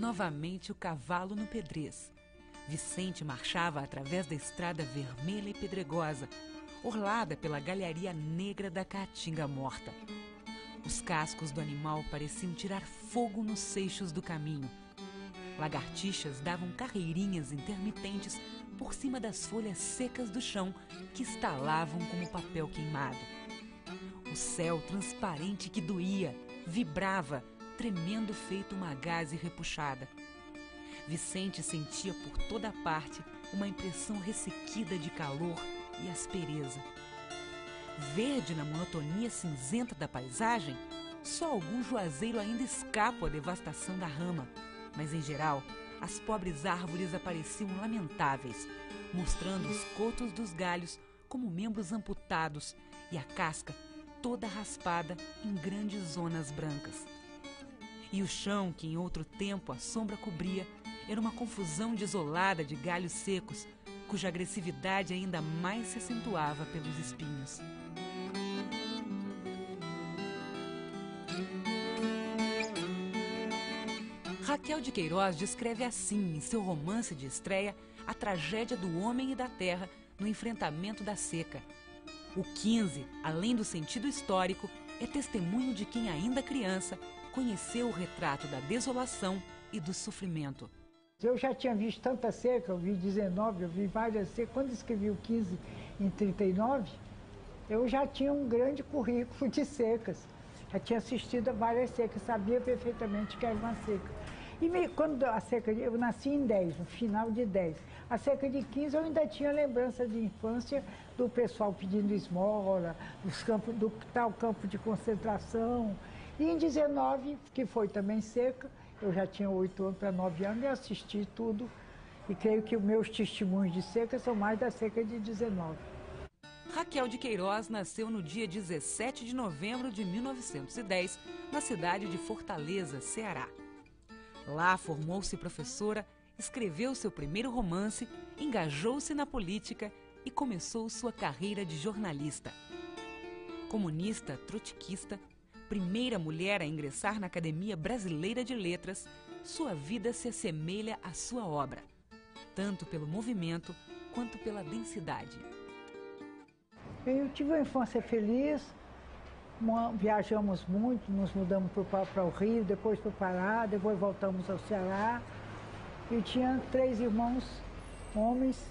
novamente o cavalo no pedrez. Vicente marchava através da estrada vermelha e pedregosa, orlada pela galharia negra da caatinga morta. Os cascos do animal pareciam tirar fogo nos seixos do caminho. Lagartixas davam carreirinhas intermitentes por cima das folhas secas do chão que estalavam como papel queimado. O céu transparente que doía, vibrava, tremendo feito uma gaze repuxada. Vicente sentia por toda parte uma impressão ressequida de calor e aspereza. Verde na monotonia cinzenta da paisagem, só algum juazeiro ainda escapa à devastação da rama, mas em geral, as pobres árvores apareciam lamentáveis, mostrando os cotos dos galhos como membros amputados e a casca toda raspada em grandes zonas brancas. E o chão, que em outro tempo a sombra cobria, era uma confusão desolada de galhos secos, cuja agressividade ainda mais se acentuava pelos espinhos. Raquel de Queiroz descreve assim, em seu romance de estreia, a tragédia do homem e da terra no enfrentamento da seca. O 15, além do sentido histórico, é testemunho de quem, ainda criança, conheceu o retrato da desolação e do sofrimento. Eu já tinha visto tanta seca, eu vi 19, eu vi várias secas. Quando escrevi o 15 em 39, eu já tinha um grande currículo de secas. Já tinha assistido a várias secas, sabia perfeitamente que era uma seca. E quando a seca, eu nasci em 10, no final de 10. A seca de 15 eu ainda tinha lembrança de infância do pessoal pedindo esmola, do tal campo de concentração. E em 19, que foi também seca, eu já tinha 8 anos para 9 anos e assisti tudo. E creio que os meus testemunhos de seca são mais da seca de 19. Raquel de Queiroz nasceu no dia 17 de novembro de 1910, na cidade de Fortaleza, Ceará. Lá formou-se professora, escreveu seu primeiro romance, engajou-se na política e começou sua carreira de jornalista. Comunista, trotskista, primeira mulher a ingressar na Academia Brasileira de Letras, sua vida se assemelha à sua obra, tanto pelo movimento quanto pela densidade. Eu tive uma infância feliz, viajamos muito, nos mudamos para o Rio, depois para o Pará, depois voltamos ao Ceará. E tinha 3 irmãos, homens,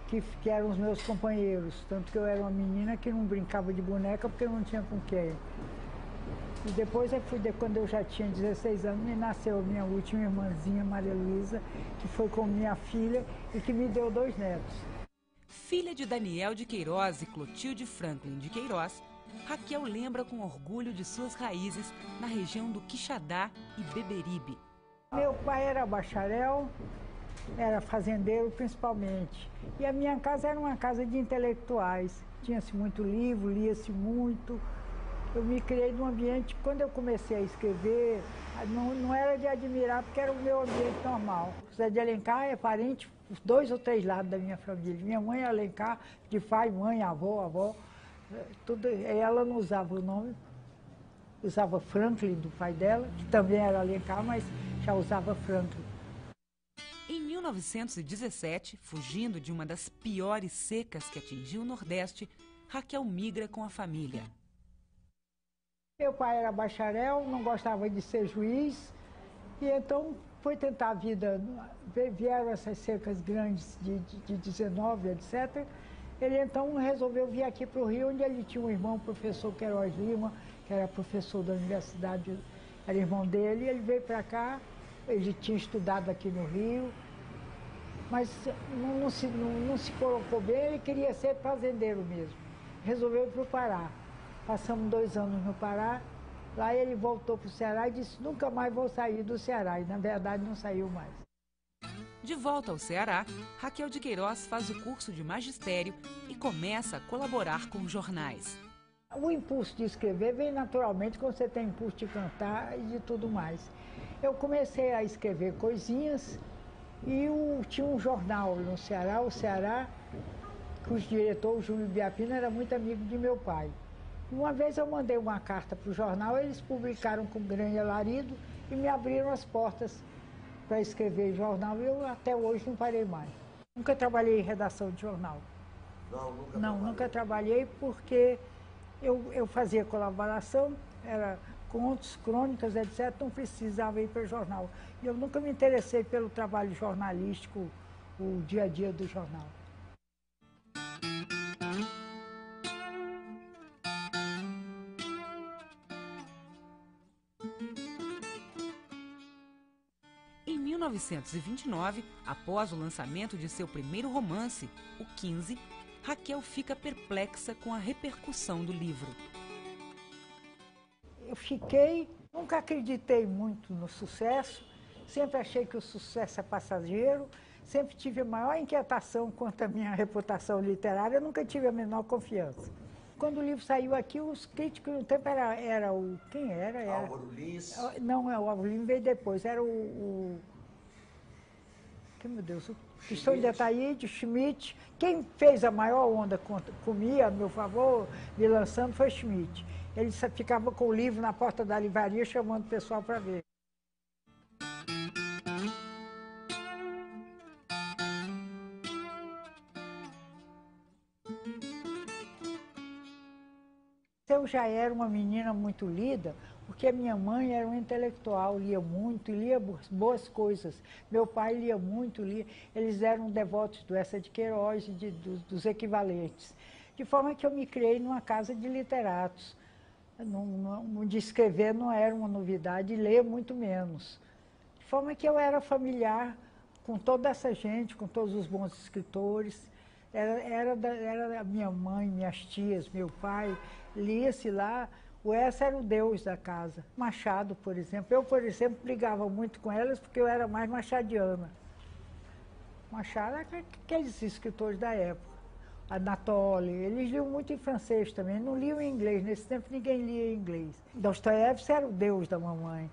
que eram os meus companheiros, tanto que eu era uma menina que não brincava de boneca porque eu não tinha com quem. E depois, quando eu já tinha 16 anos, me nasceu a minha última irmãzinha, Maria Luísa, que foi com minha filha e que me deu 2 netos. Filha de Daniel de Queiroz e Clotilde Franklin de Queiroz, Raquel lembra com orgulho de suas raízes na região do Quixadá e Beberibe. Meu pai era bacharel, era fazendeiro principalmente. E a minha casa era uma casa de intelectuais. Tinha-se muito livro, lia-se muito. Eu me criei num ambiente, quando eu comecei a escrever, não era de admirar, porque era o meu ambiente normal. José de Alencar é parente, 2 ou 3 lados da minha família. Minha mãe é Alencar, de pai, mãe, avó, tudo. Ela não usava o nome, usava Franklin, do pai dela, que também era Alencar, mas já usava Franklin. Em 1917, fugindo de uma das piores secas que atingiu o Nordeste, Raquel migra com a família. Meu pai era bacharel, não gostava de ser juiz, e então foi tentar a vida. Vieram essas secas grandes de 19, etc. Ele então resolveu vir aqui para o Rio, onde ele tinha um irmão, o professor Queiroz Lima, que era professor da universidade, era irmão dele, e ele veio para cá, ele tinha estudado aqui no Rio, mas não se colocou bem, ele queria ser fazendeiro mesmo. Resolveu ir para o Pará. Passamos 2 anos no Pará, lá ele voltou para o Ceará e disse, nunca mais vou sair do Ceará, e na verdade não saiu mais. De volta ao Ceará, Raquel de Queiroz faz o curso de magistério e começa a colaborar com jornais. O impulso de escrever vem naturalmente quando você tem impulso de cantar e de tudo mais. Eu comecei a escrever coisinhas e tinha um jornal no Ceará, o Ceará, cujo diretor, o Júlio Biapina, era muito amigo de meu pai. Uma vez eu mandei uma carta para o jornal, eles publicaram com grande alarido e me abriram as portas para escrever jornal e eu até hoje não parei mais. Nunca trabalhei em redação de jornal. Não, nunca trabalhei porque eu fazia colaboração, era contos, crônicas, etc., não precisava ir para jornal. E eu nunca me interessei pelo trabalho jornalístico, o dia a dia do jornal. Em 1929, após o lançamento de seu primeiro romance, O 15, Raquel fica perplexa com a repercussão do livro. Eu nunca acreditei muito no sucesso, sempre achei que o sucesso é passageiro, sempre tive a maior inquietação quanto à minha reputação literária, eu nunca tive a menor confiança. Quando o livro saiu aqui, os críticos no tempo era o... Quem era? Álvaro Lins. Não, o Álvaro Lins veio depois, era meu Deus, o Cristão de Ataíde, Schmidt. Quem fez a maior onda comigo, a meu favor, me lançando, foi Schmidt. Ele ficava com o livro na porta da livraria, chamando o pessoal para ver. Eu já era uma menina muito lida, porque a minha mãe era um intelectual, lia muito, lia boas coisas. Meu pai lia muito, eles eram devotos do Eça de Queiroz e dos equivalentes. De forma que eu me criei numa casa de literatos. De escrever não era uma novidade, ler muito menos. De forma que eu era familiar com toda essa gente, com todos os bons escritores. Era a minha mãe, minhas tias, meu pai, lia-se lá. O Eça era o deus da casa. Machado, por exemplo. Eu, por exemplo, brigava muito com elas porque eu era mais machadiana. Machado era aqueles escritores da época. Anatoly, eles liam muito em francês também, não liam em inglês. Nesse tempo ninguém lia em inglês. Dostoiévski era o deus da mamãe.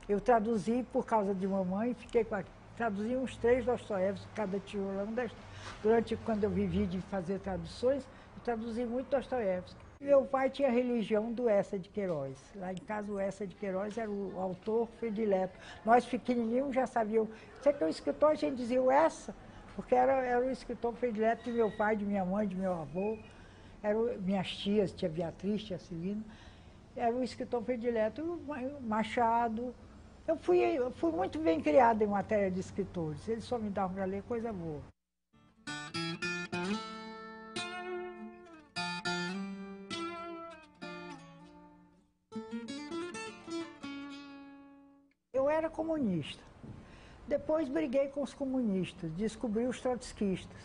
Eu traduzi por causa de mamãe, traduzi uns 3 Dostoiévski, cada tijolão. Durante quando eu vivi de fazer traduções, eu traduzi muito Dostoiévski. Meu pai tinha a religião do Eça de Queiroz. Lá em casa o Eça de Queiroz era o autor predileto. Nós pequenininhos já sabíamos. Você que é o escritor, a gente dizia o Eça, porque era o escritor predileto de meu pai, de minha mãe, de meu avô. Minhas tias, tia Beatriz, tia Celina. Era o escritor predileto, o Machado. Eu fui muito bem criada em matéria de escritores. Eles só me davam para ler coisa boa. Eu era comunista. Depois briguei com os comunistas, descobri os trotskistas.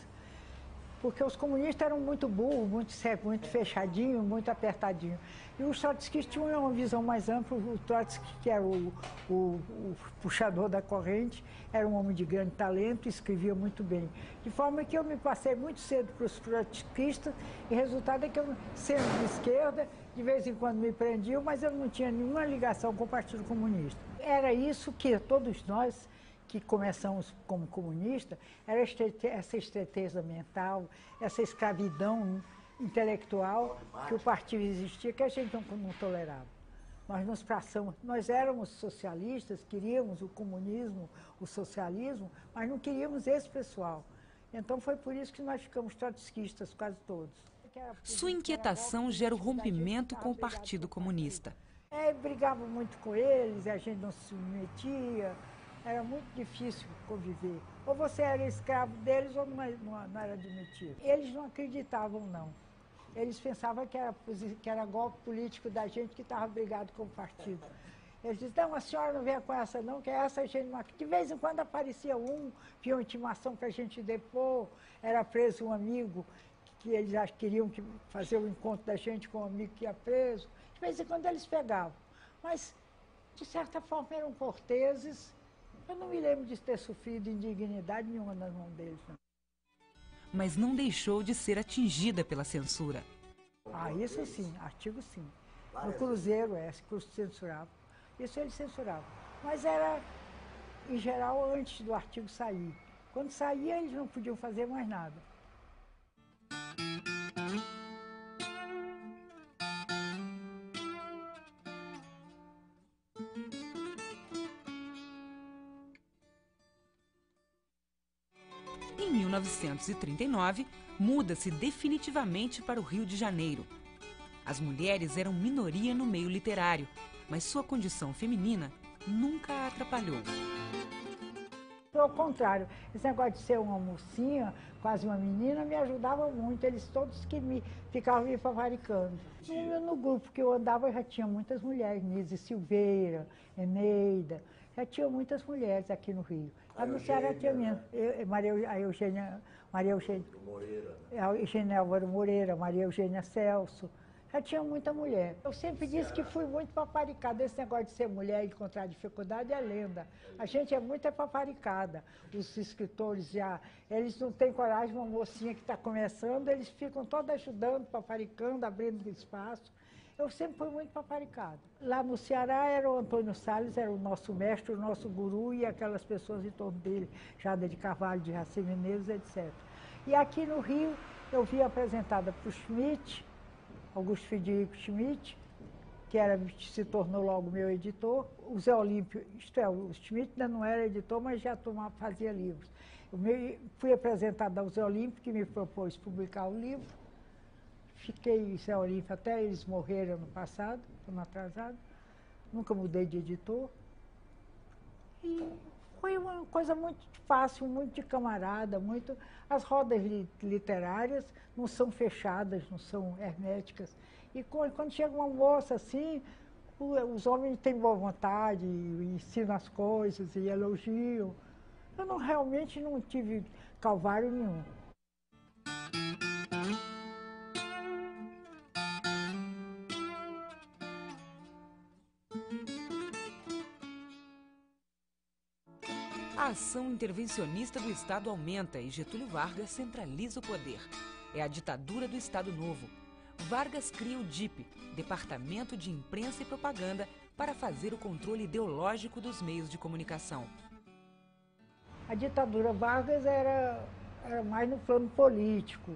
Porque os comunistas eram muito burros, muito fechadinhos, muito apertadinhos. E os trotskistas tinham uma visão mais ampla. O Trotsky, que era o puxador da corrente, era um homem de grande talento e escrevia muito bem. De forma que eu me passei muito cedo para os trotskistas, e o resultado é que eu, sendo de esquerda, de vez em quando me prendiam, mas eu não tinha nenhuma ligação com o Partido Comunista. Era isso que todos nós que começamos como comunistas, era essa estreiteza mental, essa escravidão intelectual que o partido existia, que a gente não tolerava. Nós éramos socialistas, queríamos o comunismo, o socialismo, mas não queríamos esse pessoal. Então foi por isso que nós ficamos trotskistas quase todos. Sua inquietação gera o rompimento com o Partido Comunista. Brigava muito com eles, a gente não se submetia. Era muito difícil conviver. Ou você era escravo deles ou não era admitido. Eles não acreditavam, não. Eles pensavam que era golpe político da gente que estava brigado com o partido. Eles diziam, não, a senhora não venha com essa não, que essa a gente não... De vez em quando aparecia tinha uma intimação para a gente depor, era preso um amigo, que eles queriam fazer o encontro da gente com um amigo que ia preso. De vez em quando eles pegavam. Mas, de certa forma, eram corteses. Eu não me lembro de ter sofrido indignidade nenhuma nas mãos deles. Não. Mas não deixou de ser atingida pela censura. Isso sim, artigo sim. No Cruzeiro, Cruzeiro censurava. Isso eles censuravam. Mas era, em geral, antes do artigo sair. Quando saía, eles não podiam fazer mais nada. Em 1939, muda-se definitivamente para o Rio de Janeiro. As mulheres eram minoria no meio literário, mas sua condição feminina nunca a atrapalhou. Ao contrário, esse negócio de ser uma mocinha, quase uma menina, me ajudava muito. Eles todos que ficavam me favoricando. No grupo que eu andava já tinha muitas mulheres, Nise Silveira, Eneida, já tinha muitas mulheres aqui no Rio. Lá no Ceará tinha menos. Maria Eugênia Moreira, né? a Eugênia Álvaro Moreira, Maria Eugênia Celso. Já tinha muita mulher. Eu sempre disse que fui muito paparicada. Esse negócio de ser mulher e encontrar dificuldade é lenda. A gente é muito paparicada. Os escritores já, eles não têm coragem, uma mocinha que está começando, eles ficam todos ajudando, paparicando, abrindo espaço. Eu sempre fui muito paparicada. Lá no Ceará era o Antônio Salles, era o nosso mestre, o nosso guru e aquelas pessoas em torno dele, Jada de Carvalho, de Raci Menezes, etc. E aqui no Rio, eu vi apresentada para o Schmidt, Augusto Frederico Schmidt, que se tornou logo meu editor. O Zé Olímpio, isto é, o Schmidt ainda não era editor, mas já fazia livros. Fui apresentada ao Zé Olímpio, que me propôs publicar o livro. Fiquei Zé Olímpio até eles morreram no passado, ano atrasado. Nunca mudei de editor. E foi uma coisa muito fácil, muito de camarada, muito... As rodas literárias não são fechadas, não são herméticas. E quando chega uma moça assim, os homens têm boa vontade, ensinam as coisas e elogiam. Eu realmente não tive calvário nenhum. A ação intervencionista do Estado aumenta e Getúlio Vargas centraliza o poder. É a ditadura do Estado Novo. Vargas cria o DIP, Departamento de Imprensa e Propaganda, para fazer o controle ideológico dos meios de comunicação. A ditadura Vargas era mais no plano político.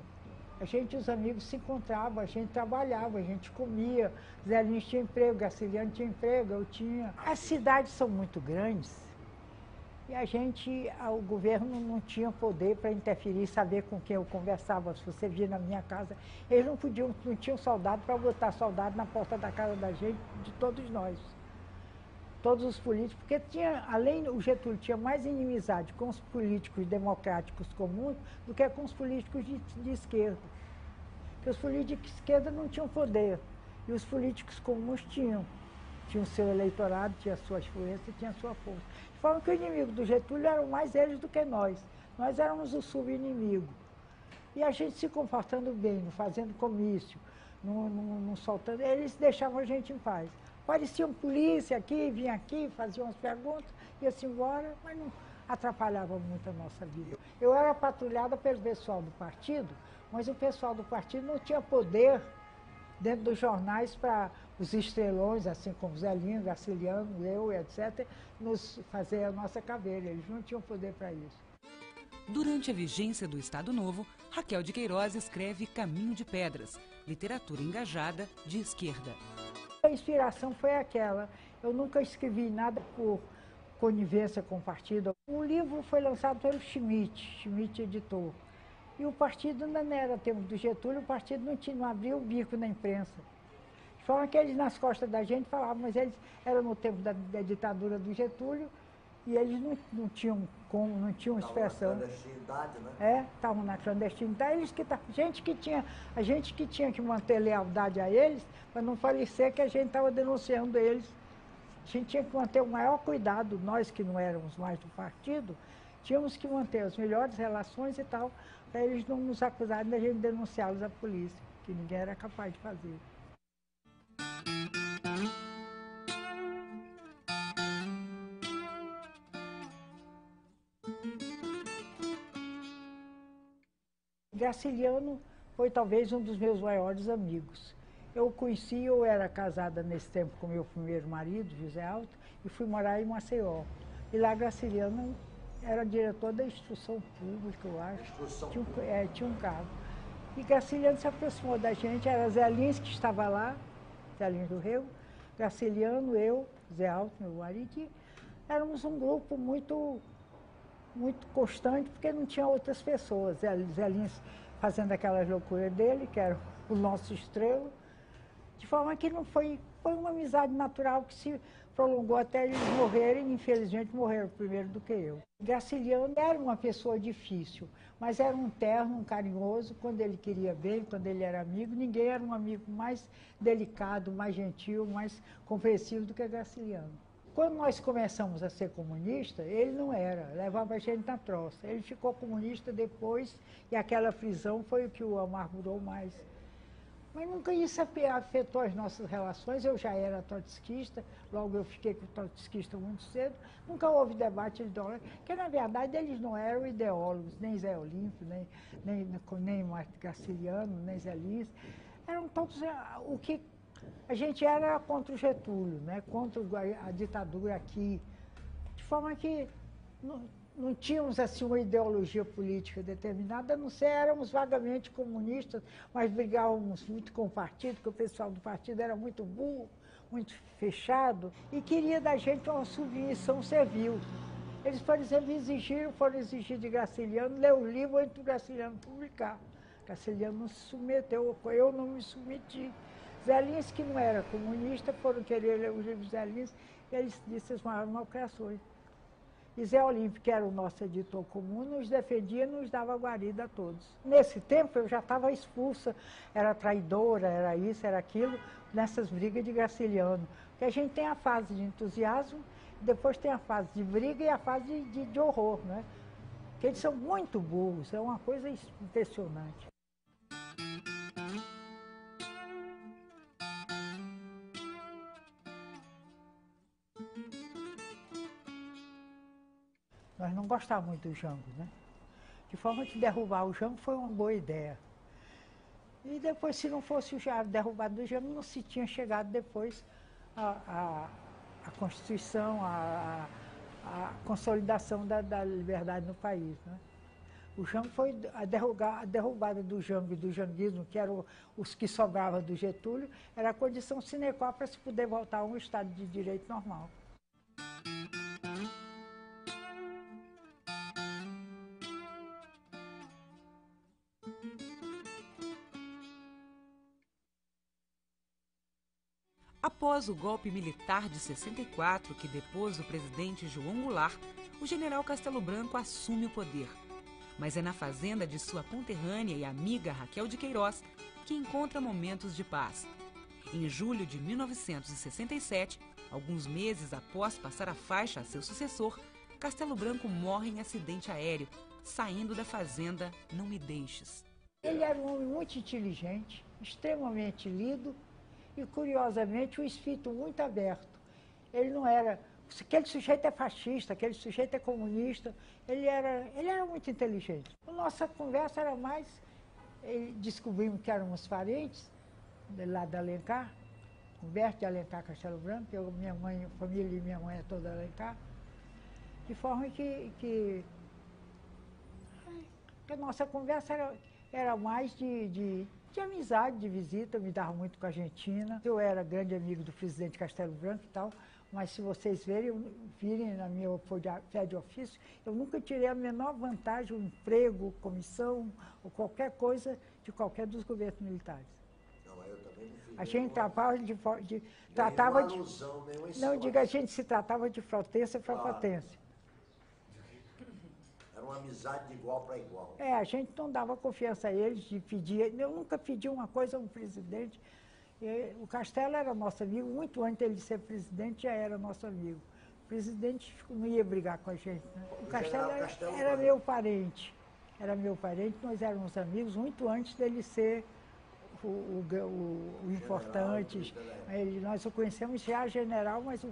Os amigos se encontravam, a gente trabalhava, a gente comia. Zé Lins tinha emprego, Graciliano tinha emprego, eu tinha. As cidades são muito grandes. E o governo não tinha poder para interferir, saber com quem eu conversava. Se você via na minha casa, eles não tinham soldado para botar soldado na porta da casa da gente, de todos nós. Todos os políticos, porque o Getúlio tinha mais inimizade com os políticos democráticos comuns do que com os políticos de esquerda. Porque os políticos de esquerda não tinham poder, e os políticos comuns tinham. Tinha o seu eleitorado, tinha a sua influência, tinha a sua força. De forma que o inimigo do Getúlio eram mais eles do que nós. Nós éramos o sub-inimigo. E a gente se comportando bem, não fazendo comício, não soltando, eles deixavam a gente em paz. Pareciam polícia aqui, vinham aqui, faziam as perguntas, ia-se embora, mas não atrapalhava muito a nossa vida. Eu era patrulhada pelo pessoal do partido, mas o pessoal do partido não tinha poder dentro dos jornais para os estrelões, assim como Zé Lins, Graciliano, eu, etc., nos fazer a nossa caveira. Eles não tinham poder para isso. Durante a vigência do Estado Novo, Raquel de Queiroz escreve Caminho de Pedras, literatura engajada de esquerda. A inspiração foi aquela. Eu nunca escrevi nada por conivência com o partido. O livro foi lançado pelo Schmidt editor. E o partido ainda não era tempo do Getúlio, o partido não abria o bico na imprensa. De forma que eles nas costas da gente falavam, mas eles eram no tempo da ditadura do Getúlio e eles não tinham expressão. Estavam na clandestinidade, né? Estavam na clandestinidade. A gente que tinha que manter lealdade a eles, para não parecer que a gente estava denunciando eles. A gente tinha que manter o maior cuidado, nós que não éramos mais do partido, tínhamos que manter as melhores relações e tal, para eles não nos acusarem da gente denunciá-los à polícia, que ninguém era capaz de fazer. Graciliano foi talvez um dos meus maiores amigos. Eu o conheci, eu era casada nesse tempo com meu primeiro marido, José Alto, e fui morar em Maceió. E lá Graciliano era diretor da instrução pública, eu acho. Tinha um cargo. E Graciliano se aproximou da gente, era Zé Lins que estava lá, Zé Lins do Rego, Graciliano, eu, Zé Alto, meu marido, e éramos um grupo muito muito constante, porque não tinha outras pessoas. Zé Lins fazendo aquelas loucuras dele, que era o nosso estrela, de forma que não foi uma amizade natural que se prolongou até eles morrerem, infelizmente morreram primeiro do que eu. Graciliano era uma pessoa difícil, mas era um terno, um carinhoso, quando ele queria bem, quando ele era amigo, ninguém era um amigo mais delicado, mais gentil, mais compreensivo do que Graciliano. Quando nós começamos a ser comunista, ele não era, levava a gente na troça. Ele ficou comunista depois e aquela prisão foi o que o amargurou mais. Mas nunca isso afetou as nossas relações. Eu já era trotskista, logo eu fiquei com o trotskista muito cedo. Nunca houve debate ideológico, porque na verdade eles não eram ideólogos, nem Zé Olímpio, nem Graciliano, nem Zé Lins. Eram todos o que a gente era contra o Getúlio, né? Contra a ditadura aqui. De forma que não tínhamos assim uma ideologia política determinada, a não ser éramos vagamente comunistas, mas brigávamos muito com o partido, porque o pessoal do partido era muito burro, muito fechado, e queria da gente uma submissão servil. Eles, por exemplo, foram exigir de Graciliano ler o livro antes do Graciliano publicar. Graciliano não se submeteu, eu não me submeti. Zé Lins, que não era comunista, foram querer ler os livros de Zé Lins, e eles disseram as maiores malcriações. E Zé Olímpio, que era o nosso editor comum, nos defendia e nos dava guarida a todos. Nesse tempo eu já estava expulsa, era traidora, era isso, era aquilo, nessas brigas de Graciliano. Porque a gente tem a fase de entusiasmo, depois tem a fase de briga e a fase de horror, né? Porque eles são muito burros, é uma coisa impressionante. Nós não gostávamos muito do Jango, né? De forma que derrubar o Jango foi uma boa ideia. E depois, se não fosse o derrubado do Jango, não se tinha chegado depois a Constituição, a consolidação da liberdade no país, né? O Jango foi a derrubada do Jango e do janguismo, que eram os que sobravam do Getúlio, era a condição sine qua para se poder voltar a um Estado de direito normal. Após o golpe militar de 64, que depôs o presidente João Goulart, o general Castelo Branco assume o poder. Mas é na fazenda de sua conterrânea e amiga Raquel de Queiroz que encontra momentos de paz. Em julho de 1967, alguns meses após passar a faixa a seu sucessor, Castelo Branco morre em acidente aéreo, saindo da fazenda Não Me Deixes. Ele era um homem muito inteligente, extremamente lido, e, curiosamente, um espírito muito aberto. Ele não era... Aquele sujeito é fascista, aquele sujeito é comunista. Ele era muito inteligente. A nossa conversa era mais... Descobrimos que éramos parentes, lá de Alencar, Humberto de Alencar, Castelo Branco, minha mãe, a família e minha mãe é toda Alencar. De forma que a nossa conversa era mais de amizade, de visita, eu me dava muito com a Argentina. Eu era grande amigo do presidente Castelo Branco e tal, mas se vocês virem na minha fé de ofício, eu nunca tirei a menor vantagem, um emprego, comissão, ou qualquer coisa de qualquer dos governos militares. Não, eu também não fiz. A gente tratava a gente se tratava de frotência para frotência. Era uma amizade de igual para igual. A gente não dava confiança a eles de pedir. Eu nunca pedi uma coisa a um presidente. O Castelo era nosso amigo, muito antes dele ser presidente, já era nosso amigo. O presidente não ia brigar com a gente, né? O Castelo era meu parente. Era meu parente, nós éramos amigos muito antes dele ser o importante. Nós o conhecemos já general, mas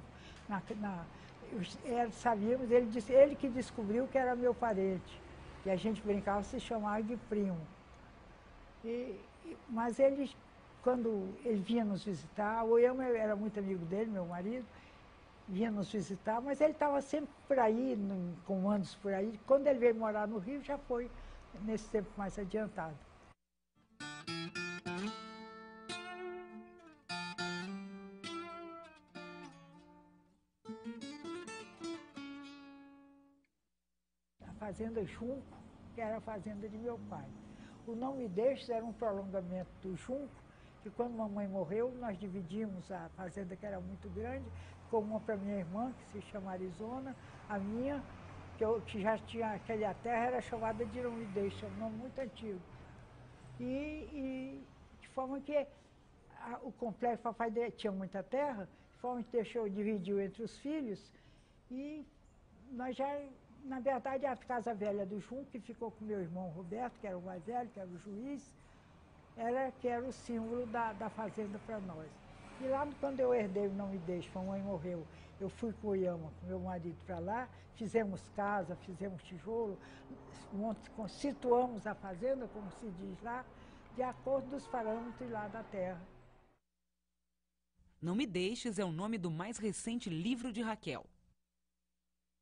sabíamos, ele que descobriu que era meu parente. E a gente brincava, se chamava de primo. Mas quando ele vinha nos visitar, o eu era muito amigo dele, meu marido, vinha nos visitar, mas ele estava sempre por aí, em comandos por aí. Quando ele veio morar no Rio, já foi nesse tempo mais adiantado. A fazenda Junco, que era a fazenda de meu pai. O Não Me Deixes era um prolongamento do Junco, que quando mamãe morreu, nós dividimos a fazenda, que era muito grande, ficou uma para minha irmã, que se chama Arizona, a minha, que já tinha, aquela terra era chamada de Não Me Deixes, é um nome muito antigo. E de forma que o complexo, papai tinha muita terra, de forma que dividiu entre os filhos, e nós já, na verdade, a casa velha do Junco, que ficou com meu irmão Roberto, que era o mais velho, que era o juiz, que era o símbolo da fazenda para nós. E lá, quando eu herdei o Não Me Deixe, a mamãe morreu, eu fui com o Iama, com meu marido, para lá, fizemos casa, fizemos tijolo, situamos a fazenda, como se diz lá, de acordo dos parâmetros lá da terra. Não Me Deixes é o nome do mais recente livro de Raquel.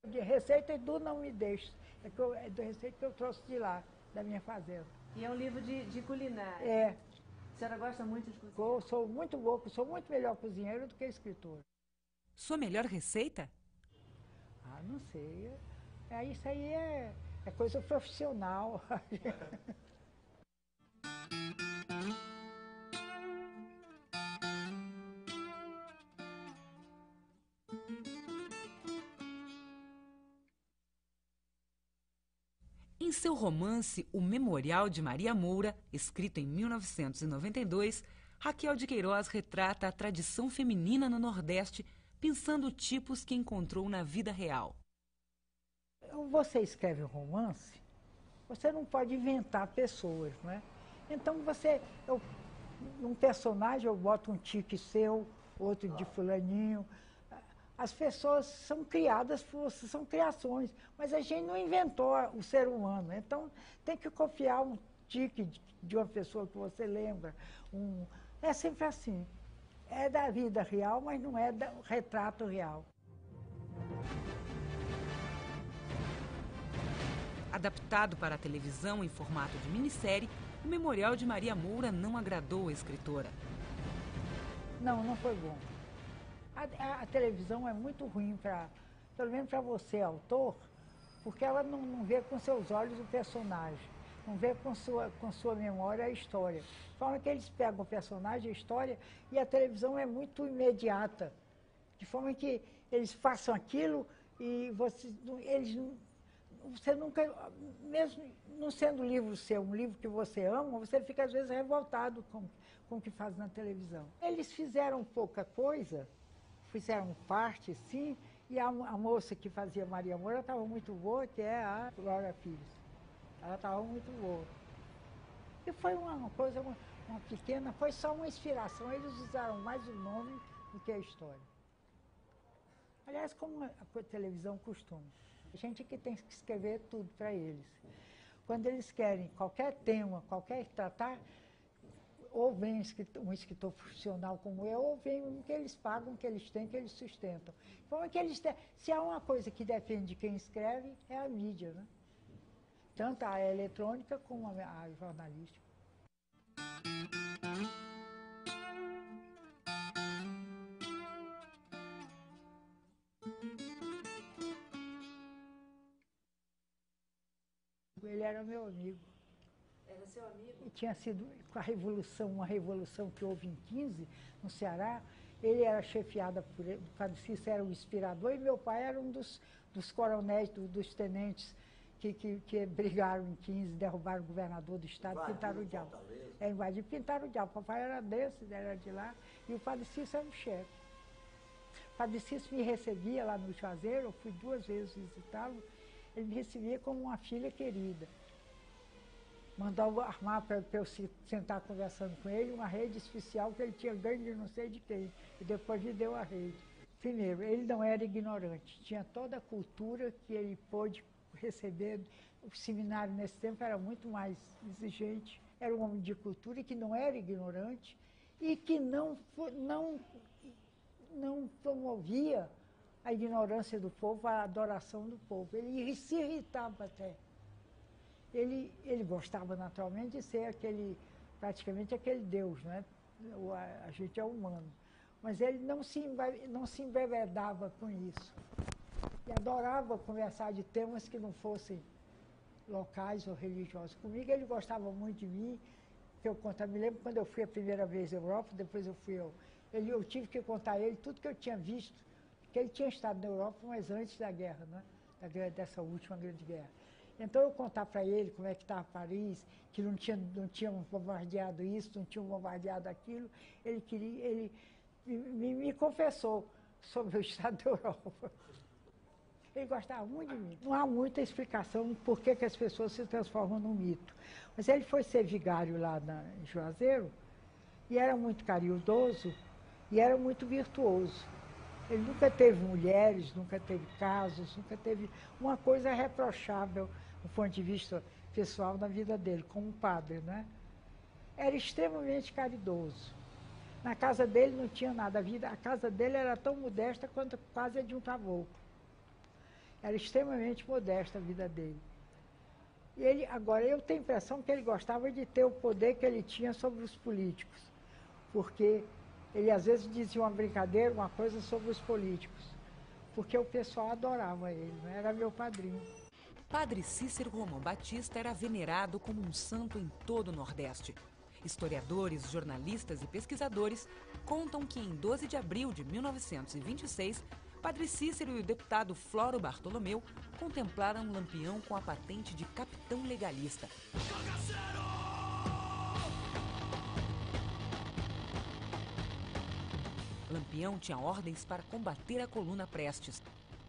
De receita do Não Me Deixes, é do receita que eu trouxe de lá, da minha fazenda. E é um livro de culinária. É. A senhora gosta muito de cozinhar? Eu sou muito boa, sou muito melhor cozinheira do que escritora. Sua melhor receita? Ah, não sei. Isso aí é coisa profissional. Em seu romance O Memorial de Maria Moura, escrito em 1992, Raquel de Queiroz retrata a tradição feminina no Nordeste, pensando tipos que encontrou na vida real. Você escreve um romance, você não pode inventar pessoas, não é? Então um personagem eu boto um tique seu, outro de fulaninho. As pessoas são criadas, são criações, mas a gente não inventou o ser humano. Então, tem que copiar um tique de uma pessoa que você lembra. É sempre assim. É da vida real, mas não é do retrato real. Adaptado para a televisão em formato de minissérie, O Memorial de Maria Moura não agradou a escritora. Não foi bom. A televisão é muito ruim, pelo menos para você, autor, porque ela não vê com seus olhos o personagem, não vê com sua memória a história. De forma que eles pegam o personagem, a história, e a televisão é muito imediata. De forma que eles façam aquilo e você nunca, mesmo não sendo livro seu, um livro que você ama, você fica às vezes revoltado com o que faz na televisão. Eles fizeram pouca coisa, fizeram parte, sim, e a moça que fazia Maria Moura estava muito boa, que é a Glória Pires. Ela estava muito boa. E foi uma coisa, uma pequena, foi só uma inspiração. Eles usaram mais o nome do que a história. Aliás, como a televisão costuma. A gente que tem que escrever tudo para eles. Quando eles querem qualquer tema, qualquer tratar, ou vem um escritor profissional como eu, ou vem um que eles pagam, que eles têm, que eles sustentam. Então, se há uma coisa que depende de quem escreve, é a mídia, né? Tanto a eletrônica como a jornalística. Ele era meu amigo. Era seu amigo? E tinha sido com a revolução, uma revolução que houve em 15, no Ceará. Ele era chefiado por ele, o Padre Cícero era o inspirador, e meu pai era um dos coronéis, dos tenentes que brigaram em 15, derrubaram o governador do estado, pintaram o diabo. Invadiram, pintaram o diabo. O papai era desse, era de lá, e o Padre Cícero era o chefe. O Padre Cícero me recebia lá no Juazeiro, eu fui 2 vezes visitá-lo, ele me recebia como uma filha querida. Mandou armar para eu sentar conversando com ele uma rede especial que ele tinha ganho de não sei de quem, e depois me deu a rede. Primeiro, ele não era ignorante, tinha toda a cultura que ele pôde receber. O seminário nesse tempo era muito mais exigente, era um homem de cultura e que não era ignorante e que não promovia a ignorância do povo, a adoração do povo. Ele se irritava até. Ele gostava naturalmente de ser praticamente aquele Deus, né? A gente é humano. Mas ele não se embebedava com isso. E adorava conversar de temas que não fossem locais ou religiosos comigo. Ele gostava muito de mim, que eu conto. Eu me lembro quando eu fui a primeira vez à Europa, depois eu tive que contar a ele tudo que eu tinha visto, que ele tinha estado na Europa, mas antes da guerra, né? Dessa última grande guerra. Então eu contar para ele como é que estava Paris, que não tinham bombardeado isso, não tinham bombardeado aquilo, ele me confessou sobre o estado da Europa. Ele gostava muito de mim. Não há muita explicação por que as pessoas se transformam num mito. Mas ele foi ser vigário lá em Juazeiro e era muito caridoso e era muito virtuoso. Ele nunca teve mulheres, nunca teve casos, nunca teve uma coisa reprochável do ponto de vista pessoal na vida dele, como padre, né? Era extremamente caridoso. Na casa dele não tinha nada. A casa dele era tão modesta quanto a casa de um caboclo. Era extremamente modesta a vida dele. E agora, eu tenho a impressão que ele gostava de ter o poder que ele tinha sobre os políticos, porque ele às vezes dizia uma brincadeira, uma coisa sobre os políticos, porque o pessoal adorava ele, né? Era meu padrinho. Padre Cícero Romão Batista era venerado como um santo em todo o Nordeste. Historiadores, jornalistas e pesquisadores contam que em 12 de abril de 1926, Padre Cícero e o deputado Floro Bartolomeu contemplaram um Lampião com a patente de capitão legalista. Lampião tinha ordens para combater a coluna Prestes.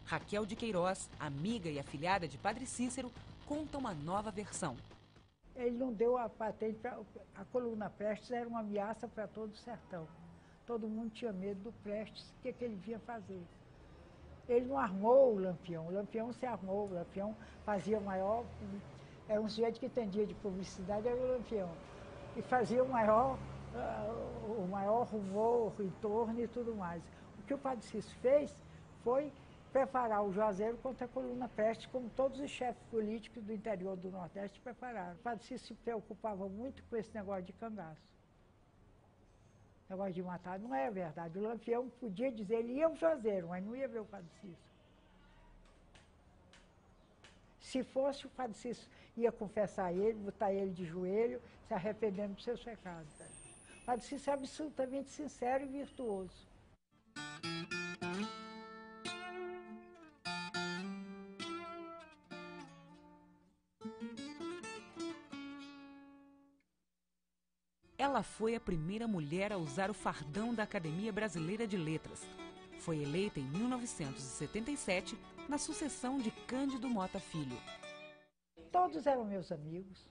Raquel de Queiroz, amiga e afilhada de Padre Cícero, conta uma nova versão. Ele não deu a patente para... A coluna Prestes era uma ameaça para todo o sertão. Todo mundo tinha medo do Prestes, o que ele vinha fazer. Ele não armou o Lampião se armou, o Lampião fazia maior... Era um sujeito que entendia de publicidade, era o Lampião. E fazia o maior rumor em torno e tudo mais. O que o Padre Cícero fez foi preparar o Juazeiro contra a coluna Prestes, como todos os chefes políticos do interior do Nordeste prepararam. O Padre Cícero se preocupava muito com esse negócio de cangaço. Negócio de matar, não é verdade. O Lampião podia dizer, ele ia ao Juazeiro, mas não ia ver o Padre Cícero. Se fosse, o Padre Cícero ia confessar ele, botar ele de joelho, se arrependendo dos seus pecados. O Padre Cícero é absolutamente sincero e virtuoso. Ela foi a primeira mulher a usar o fardão da Academia Brasileira de Letras. Foi eleita em 1977, na sucessão de Cândido Mota Filho. Todos eram meus amigos.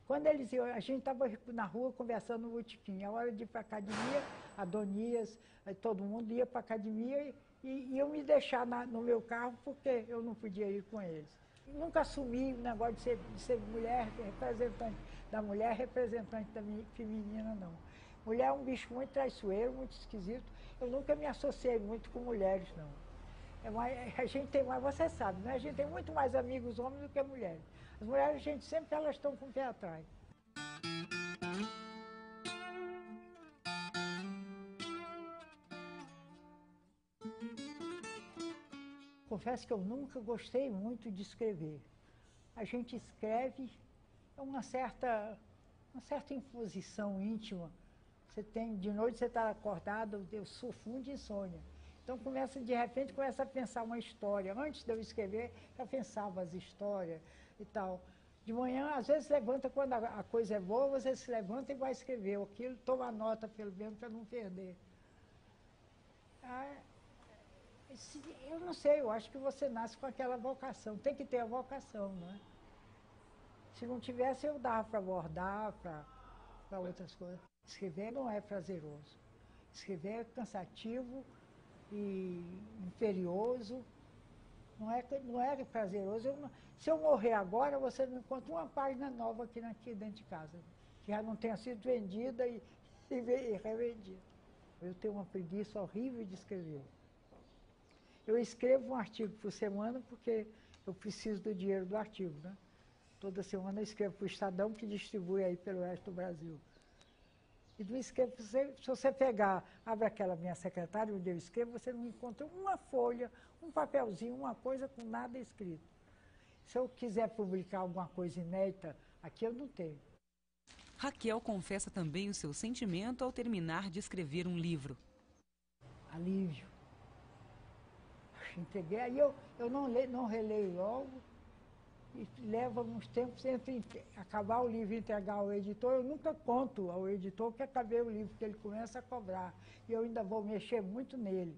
Quando eles iam, a gente estava na rua conversando no botequim. A hora de ir para a academia, Adonias, todo mundo ia para a academia e iam me deixar no meu carro porque eu não podia ir com eles. Nunca assumi o negócio de ser mulher, representante da mulher, representante da feminina, não. Mulher é um bicho muito traiçoeiro, muito esquisito. Eu nunca me associei muito com mulheres, não. A gente tem mais, você sabe, né? A gente tem muito mais amigos homens do que mulheres. As mulheres, a gente sempre elas estão com o pé atrás. Confesso que eu nunca gostei muito de escrever. A gente escreve uma certa imposição íntima. De noite você está acordado, eu sofro de insônia. Então de repente começa a pensar uma história. Antes de eu escrever, eu pensava as histórias e tal. De manhã, às vezes levanta, quando a coisa é boa, você se levanta e vai escrever aquilo, toma nota pelo menos para não perder. Eu não sei, eu acho que você nasce com aquela vocação. Tem que ter a vocação, não é? Se não tivesse, eu dava para bordar, para outras coisas. Escrever não é prazeroso. Escrever é cansativo e imperioso. Não é prazeroso. Se eu morrer agora, você não encontra uma página nova aqui dentro de casa, que já não tenha sido vendida e revendida. Eu tenho uma preguiça horrível de escrever. Eu escrevo um artigo por semana porque eu preciso do dinheiro do artigo, né? Toda semana eu escrevo para o Estadão, que distribui aí pelo resto do Brasil. E não escrevo, se você abre aquela minha secretária onde eu escrevo, você não encontra uma folha, um papelzinho, uma coisa com nada escrito. Se eu quiser publicar alguma coisa inédita, aqui eu não tenho. Raquel confessa também o seu sentimento ao terminar de escrever um livro. Alívio. Entreguei, aí eu não releio logo, e leva uns tempos entre acabar o livro e entregar ao editor. Eu nunca conto ao editor que acabei o livro, porque ele começa a cobrar. E eu ainda vou mexer muito nele.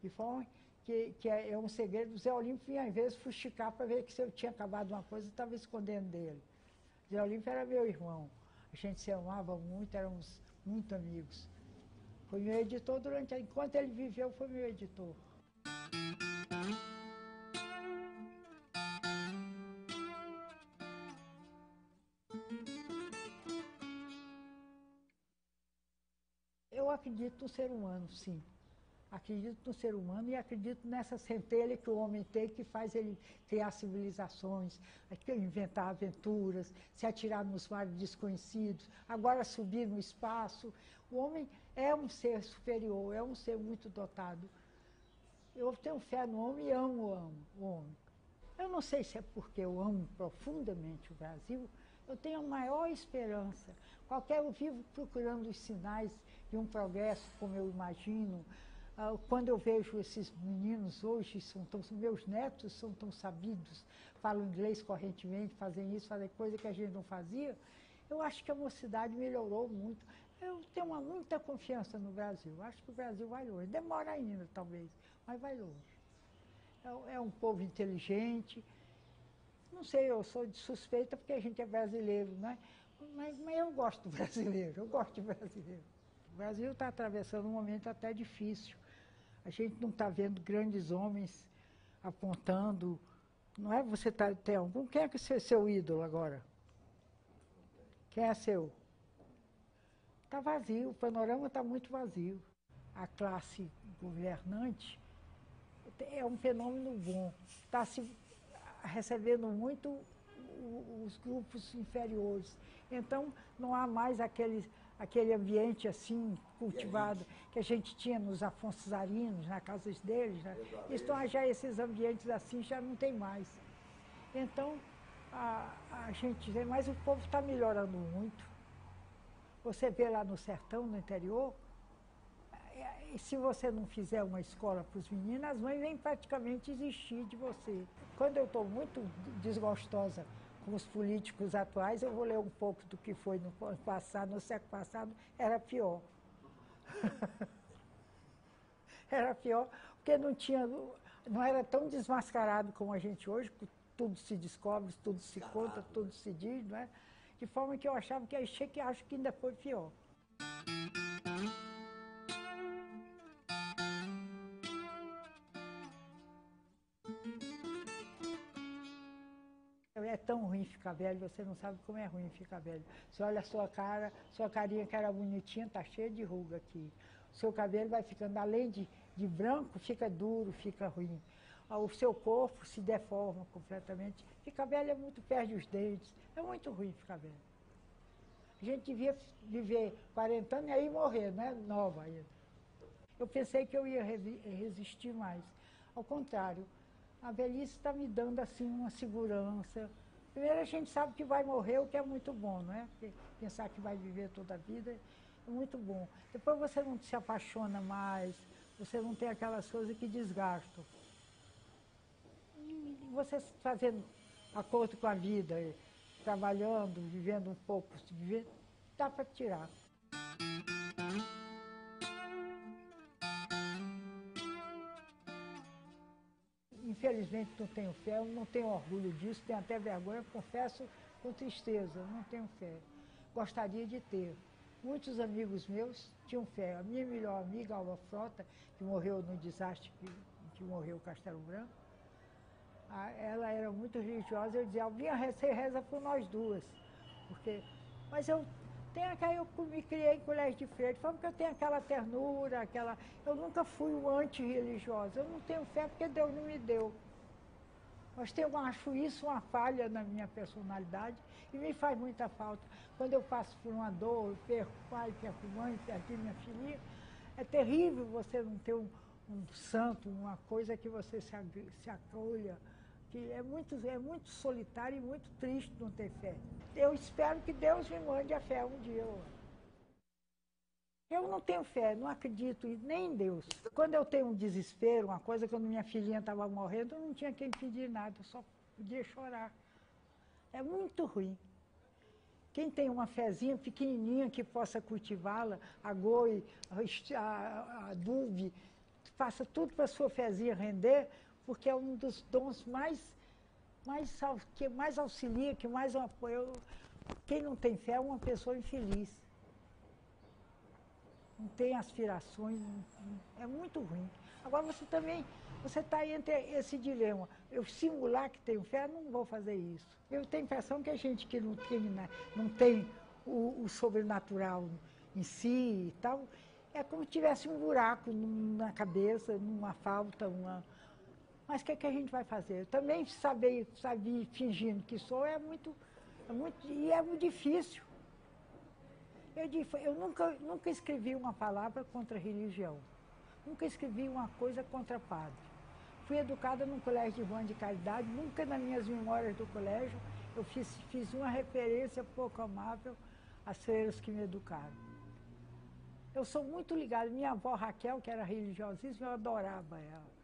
De forma que é um segredo. O Zé Olímpio vinha, às vezes, fuxicar para ver que se eu tinha acabado uma coisa, eu estava escondendo dele. O Zé Olímpio era meu irmão. A gente se amava muito, éramos muito amigos. Foi meu editor enquanto ele viveu, foi meu editor. Eu acredito no ser humano, sim. Acredito no ser humano e acredito nessa centelha que o homem tem, que faz ele criar civilizações, inventar aventuras, se atirar nos mares desconhecidos, agora subir no espaço. O homem é um ser superior, é um ser muito dotado. Eu tenho fé no homem e amo o homem. Eu não sei se é porque eu amo profundamente o Brasil, eu tenho a maior esperança. Eu vivo procurando os sinais de um progresso, como eu imagino. Quando eu vejo esses meninos hoje, meus netos são tão sabidos, falam inglês correntemente, fazem isso, fazem coisa que a gente não fazia, eu acho que a mocidade melhorou muito. Eu tenho muita confiança no Brasil. Acho que o Brasil vai longe. Demora ainda, talvez, mas vai longe. É um povo inteligente. Não sei, eu sou de suspeita porque a gente é brasileiro, né? Mas eu gosto do brasileiro, eu gosto de brasileiro. O Brasil está atravessando um momento até difícil. A gente não está vendo grandes homens apontando. Não é? Você tem algum? Quem é que é seu ídolo agora? Quem é seu? Está vazio, o panorama está muito vazio. A classe governante é um fenômeno bom. Está se recebendo muito os grupos inferiores. Então, não há mais aquele ambiente assim cultivado que a gente tinha nos afonsarinos, nas casas deles. Né? Então, já esses ambientes assim já não tem mais. Então, a gente vê, mas o povo está melhorando muito. Você vê lá no sertão, no interior, e se você não fizer uma escola para os meninos, as mães vêm praticamente exigir de você. Quando eu estou muito desgostosa com os políticos atuais, eu vou ler um pouco do que foi no passado, no século passado, era pior. Era pior, porque não era tão desmascarado como a gente hoje, tudo se descobre, tudo se conta, tudo se diz, não é? De forma que eu achava que acho que ainda foi pior. É tão ruim ficar velho, você não sabe como é ruim ficar velho. Você olha a sua cara, sua carinha que era bonitinha, está cheia de ruga aqui. O seu cabelo vai ficando, além de branco, fica duro, fica ruim. O seu corpo se deforma completamente. Ficar velho é muito, perde os dentes, é muito ruim ficar velho. A gente devia viver 40 anos e aí morrer, né? Nova ainda. Eu pensei que eu ia resistir mais. Ao contrário, a velhice está me dando assim uma segurança. Primeiro a gente sabe que vai morrer, o que é muito bom, não é? Porque pensar que vai viver toda a vida é muito bom. Depois você não se apaixona mais, você não tem aquelas coisas que desgastam. E você fazendo acordo com a vida, trabalhando, vivendo um pouco, dá para tirar. Infelizmente não tenho fé, eu não tenho orgulho disso, tenho até vergonha, confesso com tristeza, não tenho fé. Gostaria de ter. Muitos amigos meus tinham fé. A minha melhor amiga, Alva Frota, que morreu no desastre que morreu o Castelo Branco, ela era muito religiosa, eu dizia, Alvinha, você reza por nós duas. Mas eu me criei em colégio de freira, porque eu tenho aquela ternura, eu nunca fui anti-religiosa, eu não tenho fé porque Deus não me deu. Mas acho isso uma falha na minha personalidade e me faz muita falta. Quando eu passo por uma dor, eu perco pai, perco mãe, perdi minha filha, é terrível você não ter um santo, uma coisa que você se acolha, que é muito solitário e muito triste não ter fé. Eu espero que Deus me mande a fé um dia. Eu não tenho fé, não acredito nem em Deus. Quando eu tenho um desespero, uma coisa, quando minha filhinha estava morrendo, eu não tinha quem pedir nada, eu só podia chorar. É muito ruim. Quem tem uma fezinha pequenininha que possa cultivá-la, agoe, adube, faça tudo para a sua fezinha render, porque é um dos dons que mais auxilia, que mais apoia. Quem não tem fé é uma pessoa infeliz. Não tem aspirações, é muito ruim. Agora você está entre esse dilema. Eu simular que tenho fé, não vou fazer isso. Eu tenho a impressão que a gente que não tem o sobrenatural em si e tal, é como se tivesse um buraco na cabeça, numa falta, Mas o que a gente vai fazer? Eu também saber fingindo que sou é muito difícil. Eu nunca escrevi uma palavra contra a religião. Nunca escrevi uma coisa contra padre. Fui educada num colégio de irmã de caridade, nunca nas minhas memórias do colégio eu fiz uma referência pouco amável às freiras que me educaram. Eu sou muito ligada. Minha avó Raquel, que era religiosíssima, eu adorava ela.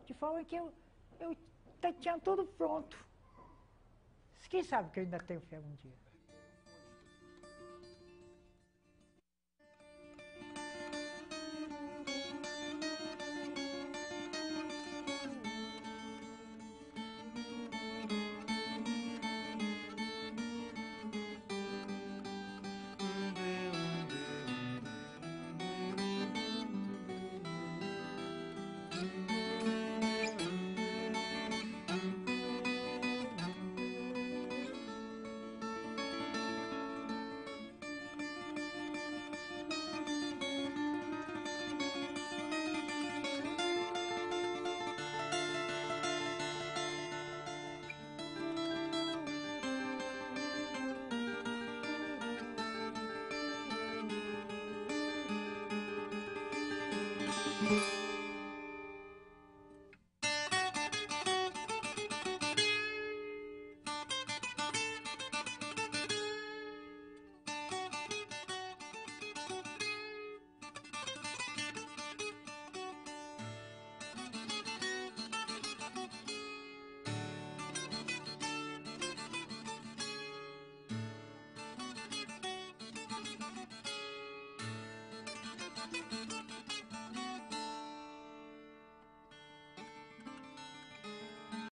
De forma que eu tinha tudo pronto. Quem sabe que eu ainda tenho fé um dia.